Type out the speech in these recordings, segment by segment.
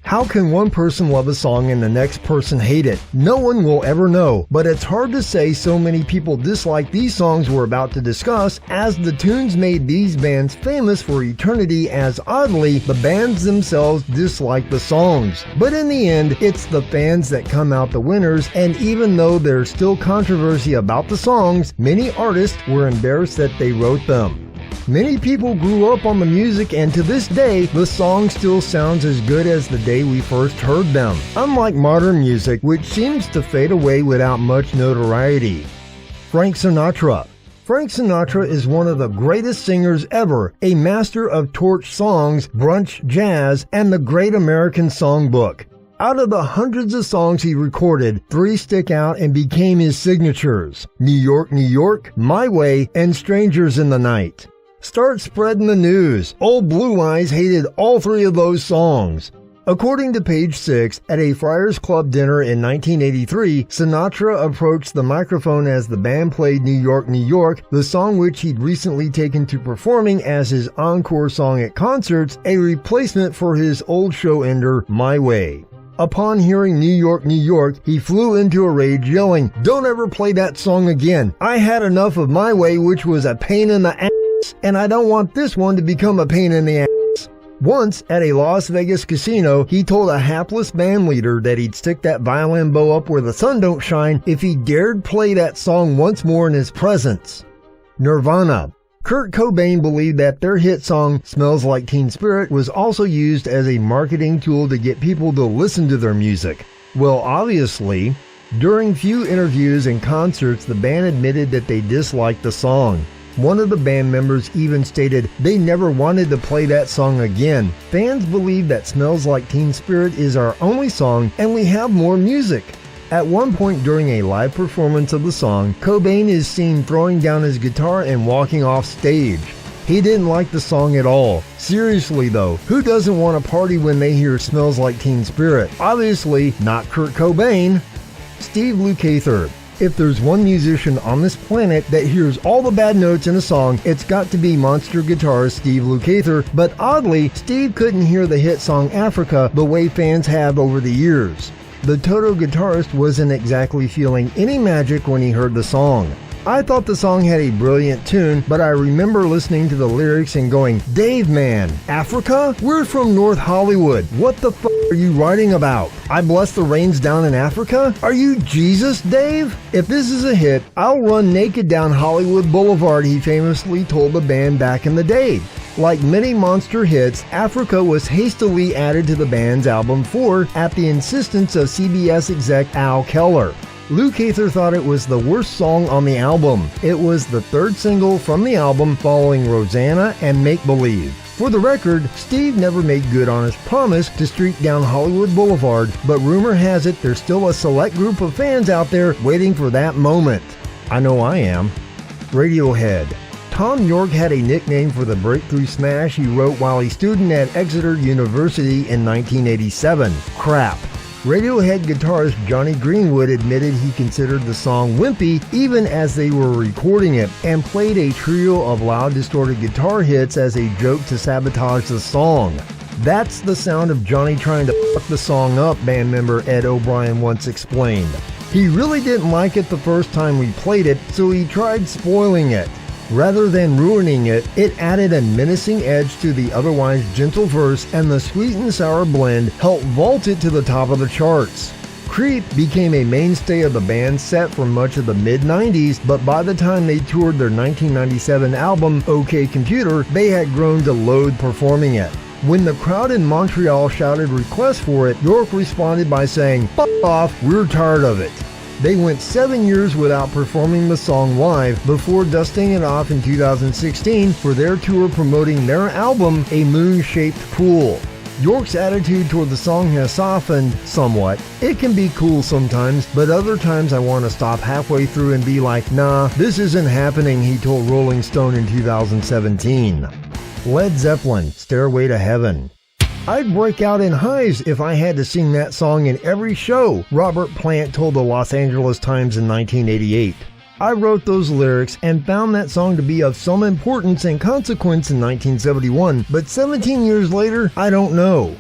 How can one person love a song and the next person hate it? No one will ever know, but it's hard to say so many people dislike these songs we're about to discuss, as the tunes made these bands famous for eternity, as oddly, the bands themselves dislike the songs. But in the end, it's the fans that come out the winners, and even though there's still controversy about the songs, many artists were embarrassed that they wrote them. Many people grew up on the music, and to this day, the song still sounds as good as the day we first heard them, unlike modern music, which seems to fade away without much notoriety. Frank Sinatra. Frank Sinatra is one of the greatest singers ever, a master of torch songs, brunch jazz, and the Great American Songbook. Out of the hundreds of songs he recorded, 3 stick out and became his signatures: New York, New York, My Way, and Strangers in the Night. Start spreading the news. Old Blue Eyes hated all 3 of those songs. According to page 6, at a Friars Club dinner in 1983, Sinatra approached the microphone as the band played New York, New York, the song which he'd recently taken to performing as his encore song at concerts, a replacement for his old show ender, My Way. Upon hearing New York, New York, he flew into a rage, yelling, "Don't ever play that song again. I had enough of My Way, which was a pain in the ass, and I don't want this one to become a pain in the ass." Once, at a Las Vegas casino, he told a hapless band leader that he'd stick that violin bow up where the sun don't shine if he dared play that song once more in his presence. Nirvana. Kurt Cobain believed that their hit song, Smells Like Teen Spirit, was also used as a marketing tool to get people to listen to their music. Well, obviously, during few interviews and concerts, the band admitted that they disliked the song. One of the band members even stated they never wanted to play that song again. Fans believe that Smells Like Teen Spirit is our only song and we have more music. At one point during a live performance of the song, Cobain is seen throwing down his guitar and walking off stage. He didn't like the song at all. Seriously though, who doesn't want to party when they hear Smells Like Teen Spirit? Obviously not Kurt Cobain. Steve Lukather. If there's one musician on this planet that hears all the bad notes in a song, it's got to be monster guitarist Steve Lukather, but oddly, Steve couldn't hear the hit song Africa the way fans have over the years. The Toto guitarist wasn't exactly feeling any magic when he heard the song. I thought the song had a brilliant tune, but I remember listening to the lyrics and going, "Dave, man, Africa? We're from North Hollywood. What the f*** are you writing about? I bless the rains down in Africa? Are you Jesus, Dave? If this is a hit, I'll run naked down Hollywood Boulevard," he famously told the band back in the day. Like many monster hits, Africa was hastily added to the band's album 4 at the insistence of CBS exec Al Keller. Lukather thought it was the worst song on the album. It was the 3rd single from the album following Rosanna and Make Believe. For the record, Steve never made good on his promise to streak down Hollywood Boulevard, but rumor has it there's still a select group of fans out there waiting for that moment. I know I am. Radiohead. Tom York had a nickname for the breakthrough smash he wrote while a student at Exeter University in 1987. Crap. Radiohead guitarist Johnny Greenwood admitted he considered the song wimpy even as they were recording it, and played a trio of loud distorted guitar hits as a joke to sabotage the song. "That's the sound of Johnny trying to fuck the song up," band member Ed O'Brien once explained. He really didn't like it the first time we played it, so he tried spoiling it. Rather than ruining it, it added a menacing edge to the otherwise gentle verse, and the sweet and sour blend helped vault it to the top of the charts. Creep became a mainstay of the band's set for much of the mid-90s, but by the time they toured their 1997 album, OK Computer, they had grown to loathe performing it. When the crowd in Montreal shouted requests for it, York responded by saying, "Fuck off, we're tired of it." They went 7 years without performing the song live before dusting it off in 2016 for their tour promoting their album, A Moon-Shaped Pool. York's attitude toward the song has softened somewhat. It can be cool sometimes, but other times I want to stop halfway through and be like, "Nah, this isn't happening," he told Rolling Stone in 2017. Led Zeppelin, Stairway to Heaven. "I'd break out in hives if I had to sing that song in every show," Robert Plant told the Los Angeles Times in 1988. "I wrote those lyrics and found that song to be of some importance and consequence in 1971, but 17 years later, I don't know."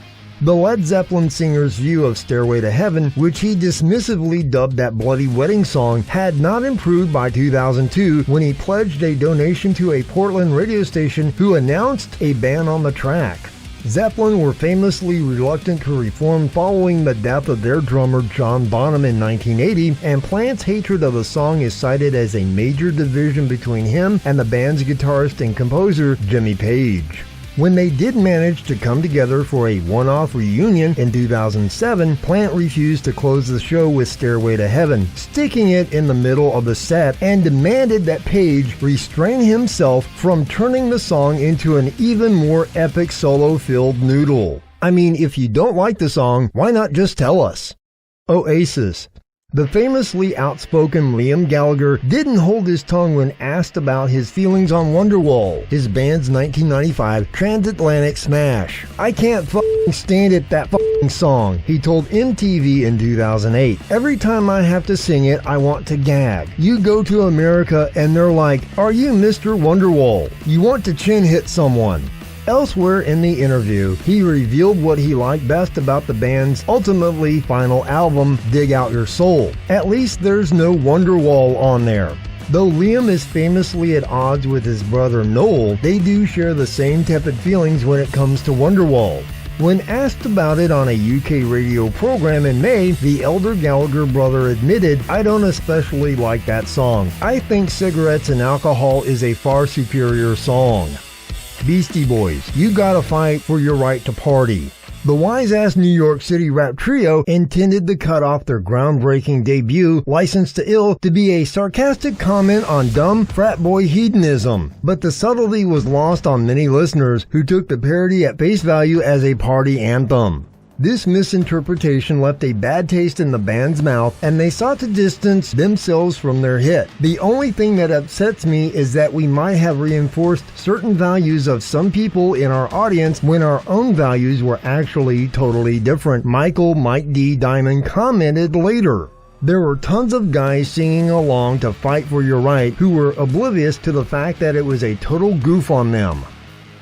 The Led Zeppelin singer's view of Stairway to Heaven, which he dismissively dubbed that bloody wedding song, had not improved by 2002 when he pledged a donation to a Portland radio station who announced a ban on the track. Zeppelin were famously reluctant to reform following the death of their drummer John Bonham in 1980, and Plant's hatred of the song is cited as a major division between him and the band's guitarist and composer Jimmy Page. When they did manage to come together for a one-off reunion in 2007, Plant refused to close the show with Stairway to Heaven, sticking it in the middle of the set, and demanded that Page restrain himself from turning the song into an even more epic solo-filled noodle. I mean, if you don't like the song, why not just tell us? Oasis. The famously outspoken Liam Gallagher didn't hold his tongue when asked about his feelings on Wonderwall, his band's 1995 transatlantic smash. "I can't f***ing stand it, that f***ing song," he told MTV in 2008. "Every time I have to sing it, I want to gag. You go to America and they're like, 'Are you Mr. Wonderwall?' You want to chin hit someone." Elsewhere in the interview, he revealed what he liked best about the band's ultimately final album, Dig Out Your Soul. At least there's no Wonderwall on there. Though Liam is famously at odds with his brother Noel, they do share the same tepid feelings when it comes to Wonderwall. When asked about it on a UK radio program in May, the elder Gallagher brother admitted, "I don't especially like that song. I think Cigarettes and Alcohol is a far superior song." Beastie Boys, You Gotta Fight for Your Right to Party. The wise-ass New York City rap trio intended to cut off their groundbreaking debut, License to Ill, to be a sarcastic comment on dumb frat boy hedonism. But the subtlety was lost on many listeners who took the parody at face value as a party anthem. This misinterpretation left a bad taste in the band's mouth, and they sought to distance themselves from their hit. The only thing that upsets me is that we might have reinforced certain values of some people in our audience when our own values were actually totally different, Michael Mike D. Diamond commented later. There were tons of guys singing along to Fight for Your Right who were oblivious to the fact that it was a total goof on them.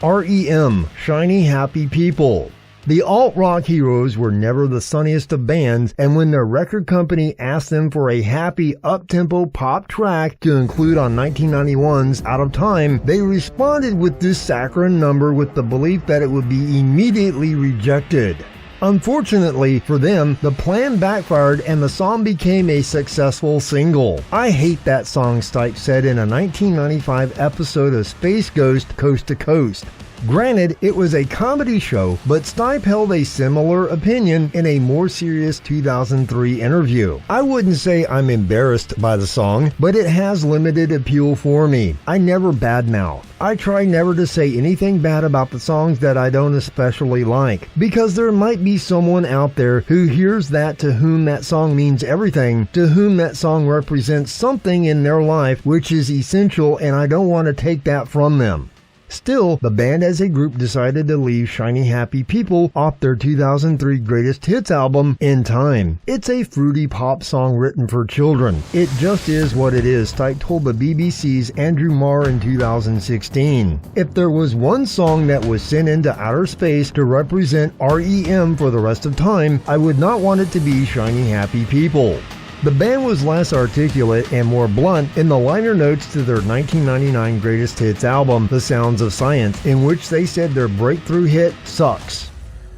R.E.M. Shiny Happy People. The alt-rock heroes were never the sunniest of bands, and when their record company asked them for a happy, up-tempo pop track to include on 1991's Out of Time, they responded with this saccharine number with the belief that it would be immediately rejected. Unfortunately for them, the plan backfired and the song became a successful single. "I hate that song," Stipe said in a 1995 episode of Space Ghost Coast to Coast. Granted, it was a comedy show, but Stipe held a similar opinion in a more serious 2003 interview. "I wouldn't say I'm embarrassed by the song, but it has limited appeal for me. I never badmouth. I try never to say anything bad about the songs that I don't especially like, because there might be someone out there who hears that to whom that song means everything, to whom that song represents something in their life which is essential, and I don't want to take that from them." Still, the band as a group decided to leave Shiny Happy People off their 2003 greatest hits album, In Time. It's a fruity pop song written for children. It just is what it is, Stipe told the BBC's Andrew Marr in 2016. "If there was one song that was sent into outer space to represent R.E.M. for the rest of time, I would not want it to be Shiny Happy People." The band was less articulate and more blunt in the liner notes to their 1999 greatest hits album, The Sounds of Science, in which they said their breakthrough hit sucks.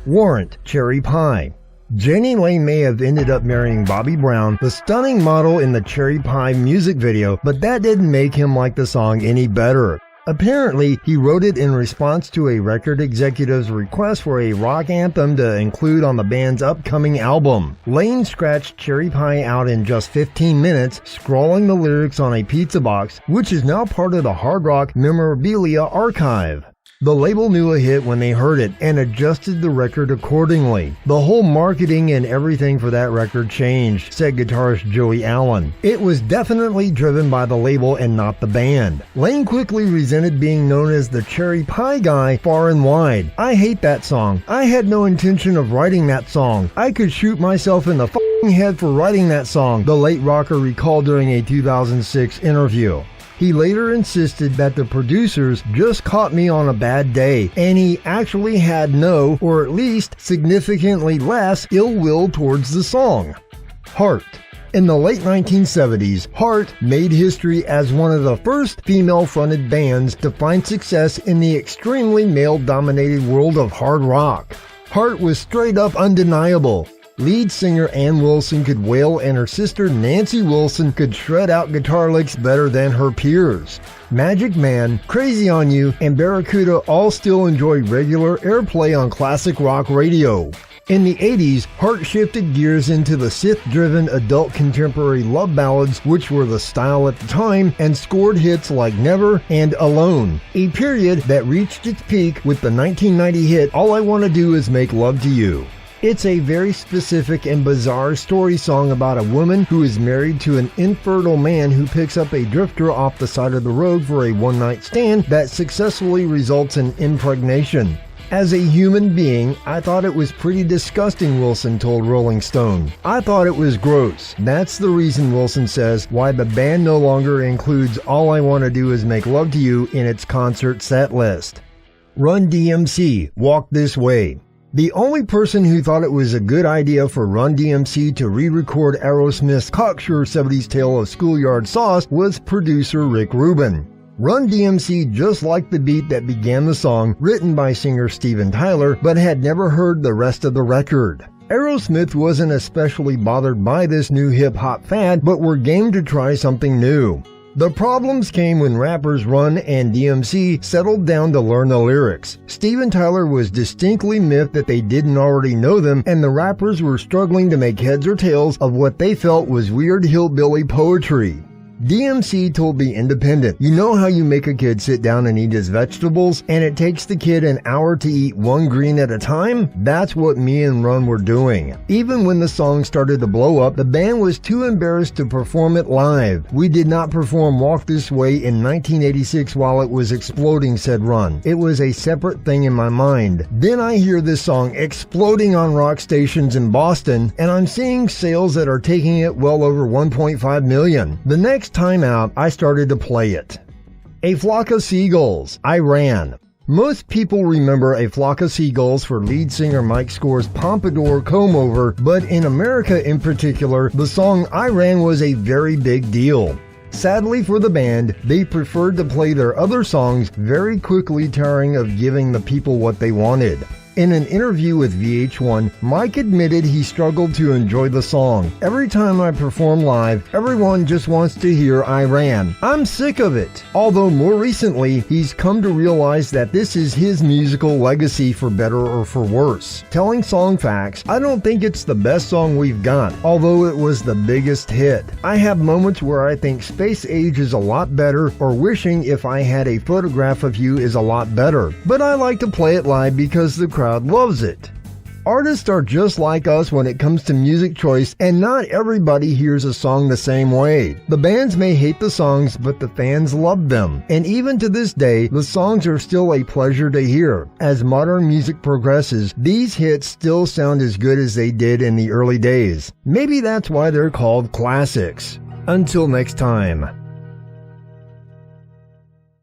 WARRANT, Cherry Pie. Jani Lane may have ended up marrying Bobby Brown, the stunning model in the Cherry Pie music video, but that didn't make him like the song any better. Apparently, he wrote it in response to a record executive's request for a rock anthem to include on the band's upcoming album. Lane scratched Cherry Pie out in just 15 minutes, scrawling the lyrics on a pizza box, which is now part of the Hard Rock Memorabilia Archive. The label knew a hit when they heard it and adjusted the record accordingly. The whole marketing and everything for that record changed, said guitarist Joey Allen. It was definitely driven by the label and not the band. Lane quickly resented being known as the Cherry Pie guy far and wide. "I hate that song. I had no intention of writing that song. I could shoot myself in the f***ing head for writing that song," the late rocker recalled during a 2006 interview. He later insisted that the producers just caught me on a bad day, and he actually had no, or at least significantly less, ill will towards the song. Heart. In the late 1970s, Heart made history as one of the first female-fronted bands to find success in the extremely male-dominated world of hard rock. Heart was straight up undeniable. Lead singer Ann Wilson could wail, and her sister Nancy Wilson could shred out guitar licks better than her peers. Magic Man, Crazy on You, and Barracuda all still enjoy regular airplay on classic rock radio. In the 80s, Heart shifted gears into the Sith-driven adult contemporary love ballads, which were the style at the time, and scored hits like Never and Alone, a period that reached its peak with the 1990 hit All I Wanna Do Is Make Love to You. It's a very specific and bizarre story song about a woman who is married to an infertile man who picks up a drifter off the side of the road for a one-night stand that successfully results in impregnation. As a human being, I thought it was pretty disgusting, Wilson told Rolling Stone. I thought it was gross. That's the reason, Wilson says, why the band no longer includes All I Wanna Do Is Make Love to You in its concert set list. Run DMC, Walk This Way. The only person who thought it was a good idea for Run DMC to re-record Aerosmith's cocksure 70s tale of Schoolyard Sauce was producer Rick Rubin. Run DMC just liked the beat that began the song, written by singer Steven Tyler, but had never heard the rest of the record. Aerosmith wasn't especially bothered by this new hip-hop fad, but were game to try something new. The problems came when rappers Run and DMC settled down to learn the lyrics. Steven Tyler was distinctly miffed that they didn't already know them, and the rappers were struggling to make heads or tails of what they felt was weird hillbilly poetry. DMC told The Independent, "You know how you make a kid sit down and eat his vegetables, and it takes the kid an hour to eat one green at a time? That's what me and Run were doing." Even when the song started to blow up, the band was too embarrassed to perform it live. "We did not perform Walk This Way in 1986 while it was exploding," said Run. "It was a separate thing in my mind. Then I hear this song exploding on rock stations in Boston, and I'm seeing sales that are taking it well over 1.5 million. The next time out, I started to play it." A Flock of Seagulls, I Ran. Most people remember A Flock of Seagulls for lead singer Mike Score's Pompadour comb-over, but in America in particular, the song I Ran was a very big deal. Sadly for the band, they preferred to play their other songs, very quickly tiring of giving the people what they wanted. In an interview with VH1, Mike admitted he struggled to enjoy the song. "Every time I perform live, everyone just wants to hear I Ran. I'm sick of it." Although more recently, he's come to realize that this is his musical legacy for better or for worse. Telling Songfacts, "I don't think it's the best song we've got, although it was the biggest hit. I have moments where I think Space Age is a lot better, or Wishing If I Had a Photograph of You is a lot better. But I like to play it live because the crowd loves it." Artists are just like us when it comes to music choice, and not everybody hears a song the same way. The bands may hate the songs, but the fans love them. And even to this day, the songs are still a pleasure to hear. As modern music progresses, these hits still sound as good as they did in the early days. Maybe that's why they're called classics. Until next time.